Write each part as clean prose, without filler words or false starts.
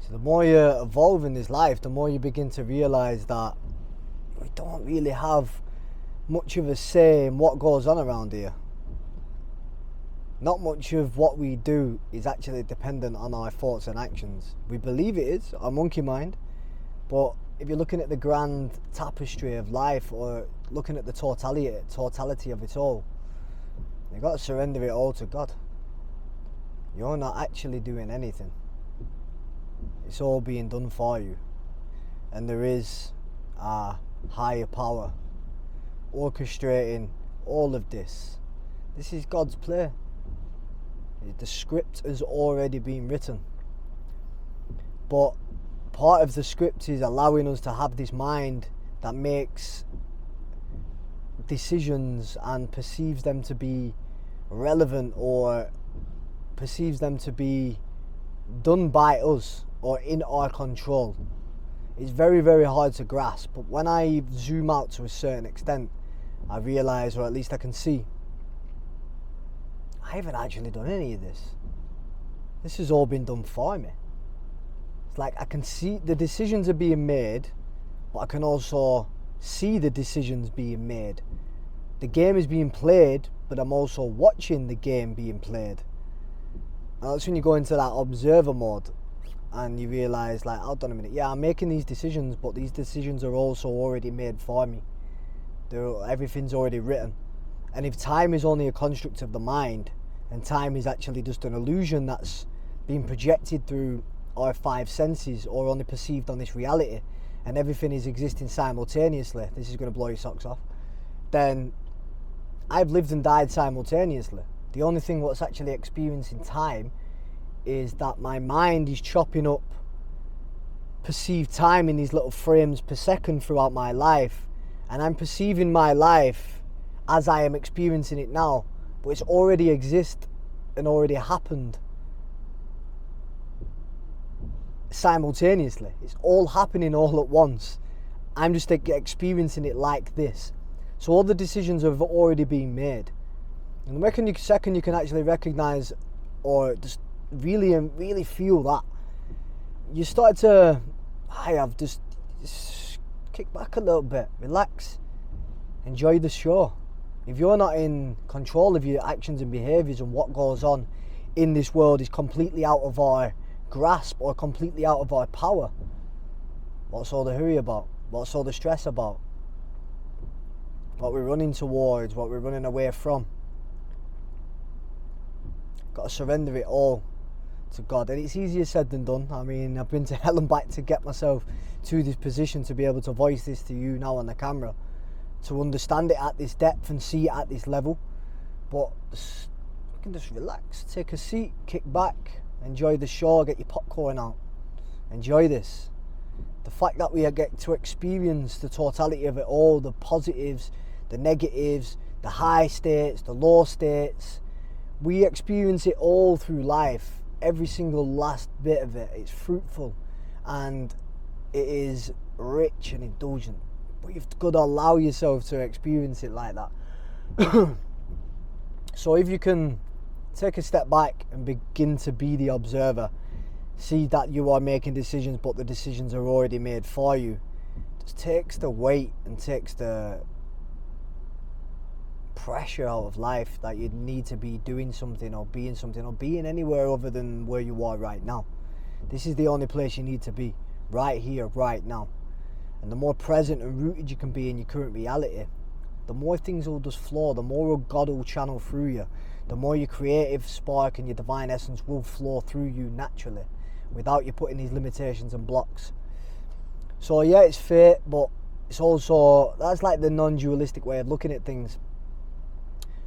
So the more you evolve in this life, the more you begin to realize that we don't really have much of a say in what goes on around here. Not much of what we do is actually dependent on our thoughts and actions. We believe it is, our monkey mind, but if you're looking at the grand tapestry of life, or looking at the totality of it all, you've got to surrender it all to God. You're not actually doing anything. It's all being done for you. And there is a higher power orchestrating all of this. This is God's play. The script has already been written. But part of the script is allowing us to have this mind that makes decisions and perceives them to be relevant, or perceives them to be done by us or in our control. It's very, very hard to grasp, but when I zoom out to a certain extent, I realise, or at least I can see, I haven't actually done any of this. This has all been done for me. It's like I can see the decisions are being made, but I can also see the decisions being made. The game is being played, but I'm also watching the game being played. And that's when you go into that observer mode and you realise, like, hold on a minute, yeah, I'm making these decisions, but these decisions are also already made for me. Everything's already written. And if time is only a construct of the mind, and time is actually just an illusion that's being projected through our five senses, or only perceived on this reality, and everything is existing simultaneously, this is going to blow your socks off, then I've lived and died simultaneously. The only thing what's actually experiencing time is that my mind is chopping up perceived time in these little frames per second throughout my life, and I'm perceiving my life as I am experiencing it now, but it's already exist and already happened simultaneously. It's all happening all at once. I'm just experiencing it like this. So all the decisions have already been made. And the second you can actually recognise, or just really feel that, you start to just kick back a little bit, relax, enjoy the show. If you're not in control of your actions and behaviours, and what goes on in this world is completely out of our grasp or completely out of our power, what's all the hurry about? What's all the stress about? What we're running towards, what we're running away from. Got to surrender it all to God, and it's easier said than done. I mean, I've been to hell and back to get myself to this position, to be able to voice this to you now on the camera, to understand it at this depth and see it at this level. But you can just relax, take a seat, kick back, enjoy the show, get your popcorn out, enjoy this. The fact that we get to experience the totality of it all, the positives, the negatives, the high states, the low states, we experience it all through life. Every single last bit of it, it's fruitful and it is rich and indulgent. But you've got to allow yourself to experience it like that. So if you can take a step back and begin to be the observer, see that you are making decisions, but the decisions are already made for you, it just takes the weight and takes the pressure out of life that you need to be doing something or being anywhere other than where you are right now. This is the only place you need to be, right here, right now. And the more present and rooted you can be in your current reality, the more things will just flow, the more God will channel through you, the more your creative spark and your divine essence will flow through you naturally, without you putting these limitations and blocks. So yeah, it's fate, but it's also, that's like the non-dualistic way of looking at things.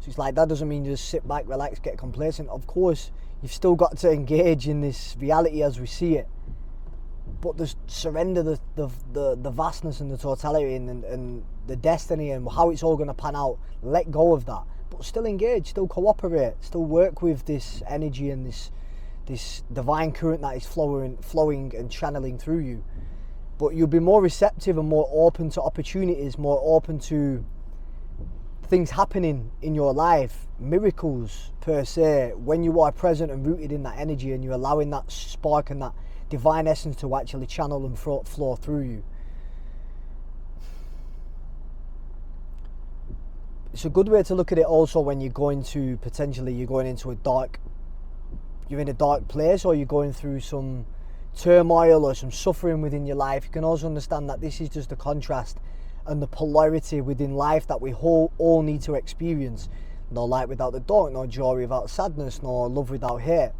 So it's like, that doesn't mean you just sit back, relax, get complacent. Of course, you've still got to engage in this reality as we see it, but just surrender the vastness and the totality and the destiny and how it's all going to pan out. Let go of that, but still engage, still cooperate, still work with this energy and this divine current that is flowing and channeling through you. But you'll be more receptive and more open to opportunities, more open to things happening in your life, miracles per se, when you are present and rooted in that energy and you're allowing that spark and that divine essence to actually channel and flow through you. It's a good way to look at it also when you're going into you're in a dark place, or you're going through some turmoil or some suffering within your life. You can also understand that this is just the contrast and the polarity within life that we all need to experience. No light without the dark, no joy without sadness, no love without hate.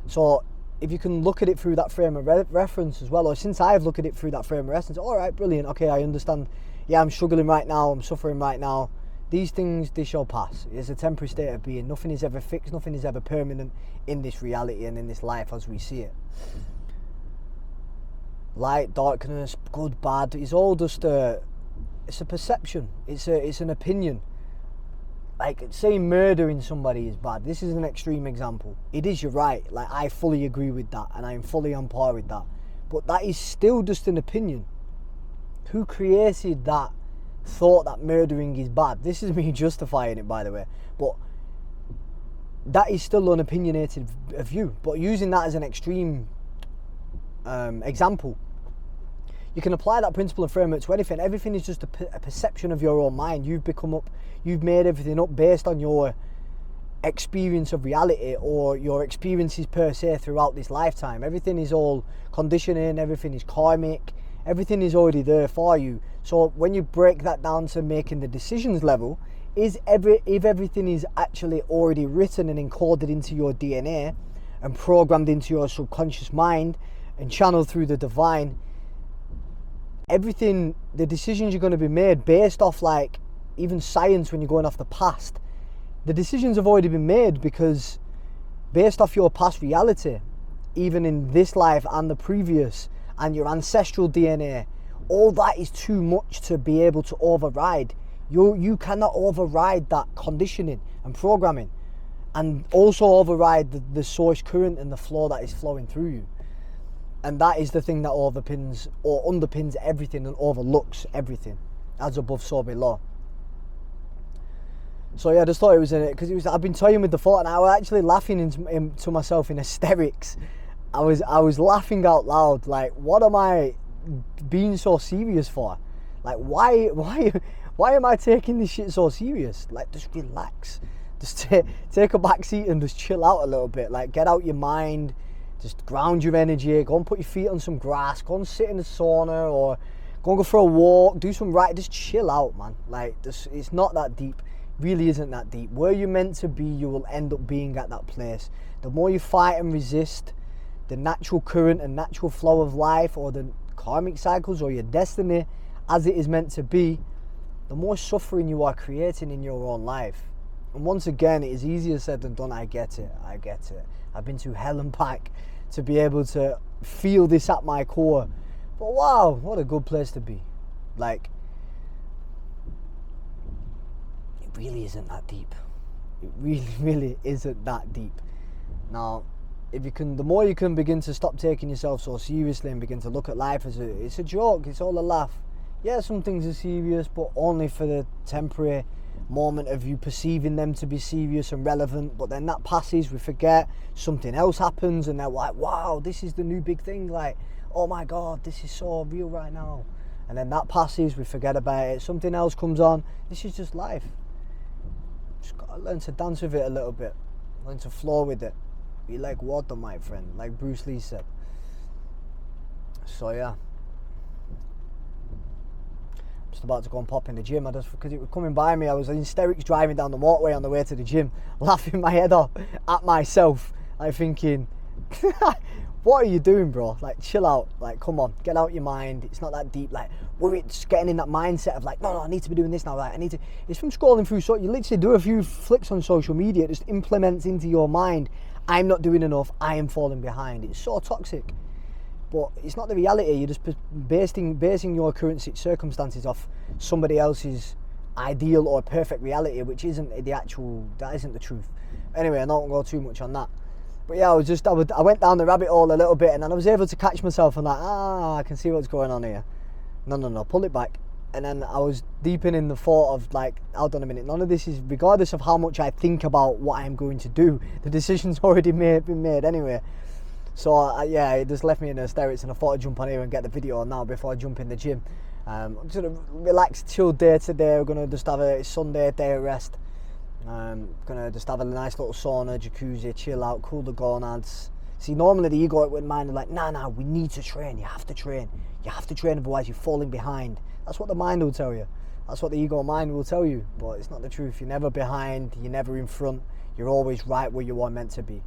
So if you can look at it through that frame of reference as well, or since I've looked at it through that frame of reference, all right, brilliant, okay, I understand. Yeah, I'm struggling right now, I'm suffering right now. These things, they shall pass. It's a temporary state of being. Nothing is ever fixed, nothing is ever permanent in this reality and in this life as we see it. Light, darkness, good, bad, it's all just it's a perception. It's an opinion. Like, saying murdering somebody is bad. This is an extreme example. It is, you're right. Like, I fully agree with that, and I'm fully on par with that. But that is still just an opinion. Who created that thought that murdering is bad? This is me justifying it, by the way. But that is still an opinionated view. But using that as an extreme example, you can apply that principle and framework to anything. Everything is just a perception of your own mind. You've made everything up based on your experience of reality, or your experiences per se throughout this lifetime. Everything is all conditioning, everything is karmic, everything is already there for you. So when you break that down to making the decisions level, if everything is actually already written and encoded into your DNA and programmed into your subconscious mind and channeled through the divine, everything, the decisions you're going to be made based off, like, even science, when you're going off the past, the decisions have already been made, because based off your past reality, even in this life and the previous, and your ancestral DNA, all that is too much to be able to override. You cannot override that conditioning and programming, and also override the source current and the flow that is flowing through you. And that is the thing that underpins everything and overlooks everything. As above, so below. So yeah, I just thought it was in it, because I've been toying with the thought, and I was actually laughing to myself in hysterics. I was laughing out loud, like, what am I being so serious for? Like, why am I taking this shit so serious? Like, just relax. Just take a back seat and just chill out a little bit. Like, get out your mind. Just ground your energy. Go and put your feet on some grass. Go and sit in the sauna, or go for a walk. Do some just chill out, man. Like, it's not that deep. Really isn't that deep. Where you're meant to be, you will end up being at that place. The more you fight and resist the natural current and natural flow of life, or the karmic cycles, or your destiny as it is meant to be, the more suffering you are creating in your own life. And once again, it is easier said than done. I get it. I've been to hell and back to be able to feel this at my core. But wow, what a good place to be. Like, it really isn't that deep. It really isn't that deep. Now, the more you can begin to stop taking yourself so seriously and begin to look at life as it's a joke, it's all a laugh. Yeah, some things are serious, but only for the temporary moment of you perceiving them to be serious and relevant. But then that passes, we forget, something else happens, and they're like, wow, this is the new big thing. Like, oh my God, this is so real right now. And then that passes, we forget about it. Something else comes on. This is just life. Just gotta learn to dance with it a little bit. Learn to flow with it. Be like water, my friend, like Bruce Lee said. So yeah, just about to go and pop in the gym. Because it was coming by me, I was in hysterics driving down the motorway on the way to the gym, laughing my head off at myself, like thinking, what are you doing, bro? Like, chill out. Like, come on, get out your mind. It's not that deep. Like, we're just getting in that mindset of like, no, I need to be doing this now. Like, it's from scrolling through. So you literally do a few flicks on social media. It just implements into your mind, I'm not doing enough, I am falling behind. It's so toxic. But it's not the reality. You're just basing your current circumstances off somebody else's ideal or perfect reality, which isn't that isn't the truth. Anyway, I don't go too much on that. But yeah, I went down the rabbit hole a little bit, and then I was able to catch myself and like, I can see what's going on here. No, pull it back. And then I was deepening the thought of like, hold on a minute, none of this is, regardless of how much I think about what I'm going to do, the decision's already been made anyway. So yeah, it just left me in hysterics, and I thought I'd jump on here and get the video on now before I jump in the gym. Sort of relaxed, chill day today. We're gonna just have a Sunday day of rest. Gonna just have a nice little sauna, jacuzzi, chill out, cool the gonads. See, normally the ego with mind are like, nah, we need to train. You have to train. You have to train, otherwise you're falling behind. That's what the mind will tell you. That's what the ego mind will tell you. But it's not the truth. You're never behind. You're never in front. You're always right where you are meant to be.